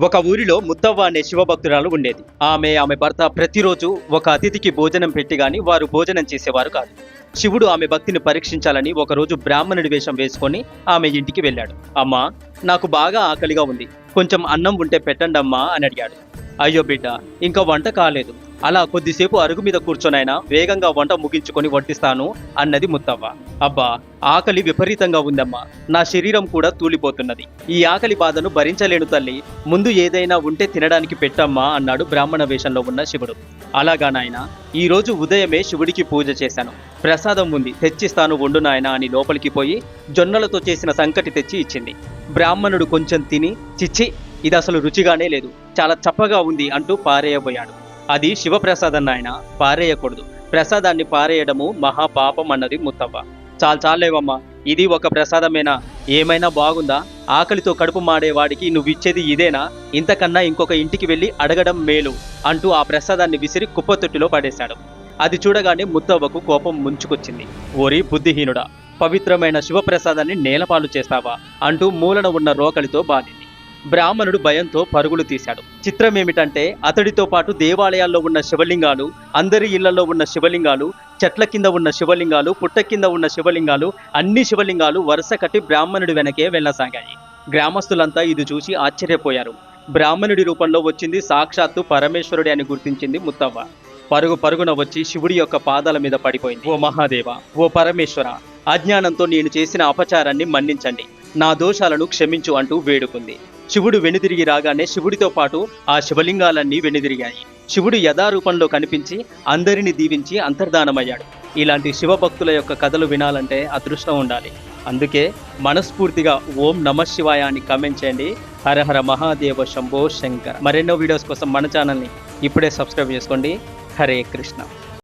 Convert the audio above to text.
ఒక ఊరిలో ముత్తవ్వ అనే శివభక్తురాలు ఉండేది. ఆమె భర్త ప్రతిరోజు ఒక అతిథికి భోజనం పెట్టి గాని వారు భోజనం చేసేవారు కాదు. శివుడు ఆమె భక్తిని పరీక్షించాలని ఒకరోజు బ్రాహ్మణుడి వేషం వేసుకొని ఆమె ఇంటికి వెళ్ళాడు. అమ్మా, నాకు బాగా ఆకలిగా ఉంది, కొంచెం అన్నం ఉంటే పెట్టండమ్మా అని అడిగాడు. అయ్యో బిడ్డ, ఇంకా వంట కాలేదు, అలా కొద్దిసేపు అరుగు మీద కూర్చొనైనా వేగంగా వంట ముగించుకొని వడ్డిస్తాను అన్నది ముత్తవ్వ. అబ్బా, ఆకలి విపరీతంగా ఉందమ్మా, నా శరీరం కూడా తూలిపోతున్నది, ఈ ఆకలి బాధను భరించలేను తల్లి, ముందు ఏదైనా ఉంటే తినడానికి పెట్టమ్మా అన్నాడు బ్రాహ్మణ వేషంలో ఉన్న శివుడు. అలాగా నాయన, ఈ రోజు ఉదయమే శివుడికి పూజ చేశాను, ప్రసాదం ఉంది తెచ్చిస్తాను వండు నాయన అని లోపలికి పోయి జొన్నలతో చేసిన సంకటి తెచ్చి ఇచ్చింది. బ్రాహ్మణుడు కొంచెం తిని, చిచ్చి, ఇది అసలు రుచిగానే లేదు, చాలా చప్పగా ఉంది అంటూ పారేయబోయాడు. అది శివప్రసాదం నాయన, పారేయకూడదు, ప్రసాదాన్ని పారేయడము మహాపాపం అన్నది ముత్తవ్వ. చాలేవమ్మా, ఇది ఒక ప్రసాదమేనా, ఏమైనా బాగుందా, ఆకలితో కడుపు మాడేవాడికి నువ్విచ్చేది ఇదేనా, ఇంతకన్నా ఇంకొక ఇంటికి వెళ్ళి అడగడం మేలు అంటూ ఆ ప్రసాదాన్ని విసిరి కుప్పతొట్టిలో పడేశాడు. అది చూడగానే ముత్తవ్వకు కోపం ముంచుకొచ్చింది. ఓరి బుద్ధిహీనుడా, పవిత్రమైన శివప్రసాదాన్ని నేలపాలు చేస్తావా అంటూ మూలన ఉన్న రోకలితో బాధింది. బ్రాహ్మణుడు భయంతో పరుగులు తీశాడు. చిత్రమేమిటంటే అతడితో పాటు దేవాలయాల్లో ఉన్న శివలింగాలు, అందరి ఇళ్లలో ఉన్న శివలింగాలు, చెట్ల కింద ఉన్న శివలింగాలు, పుట్ట కింద ఉన్న శివలింగాలు, అన్ని శివలింగాలు వరుస కట్టి బ్రాహ్మణుడి వెనకే వెళ్ళసాగాయి. గ్రామస్తులంతా ఇది చూసి ఆశ్చర్యపోయారు. బ్రాహ్మణుడి రూపంలో వచ్చింది సాక్షాత్తు పరమేశ్వరుడే అని గుర్తించింది ముత్తవ్వ. పరుగున వచ్చి శివుడి యొక్క పాదాల మీద పడిపోయింది. ఓ మహాదేవ, ఓ పరమేశ్వర, అజ్ఞానంతో నేను చేసిన అపచారాన్ని మన్నించండి, నా దోషాలను క్షమించు అంటూ వేడుకుంది. శివుడు వెనుదిరిగి రాగానే శివుడితో పాటు ఆ శివలింగాలన్నీ వెనుదిరిగాయి. శివుడు యథారూపంలో కనిపించి అందరినీ దీవించి అంతర్ధానమయ్యాడు. ఇలాంటి శివభక్తుల యొక్క కథలు వినాలంటే అదృష్టం ఉండాలి. అందుకే మనస్ఫూర్తిగా ఓం నమః శివాయ అని కామెంట్ చేయండి. హర హర మహాదేవ శంభో శంకర. మరెన్నో వీడియోస్ కోసం మన ఛానల్ని ఇప్పుడే సబ్స్క్రైబ్ చేసుకోండి. హరే కృష్ణ.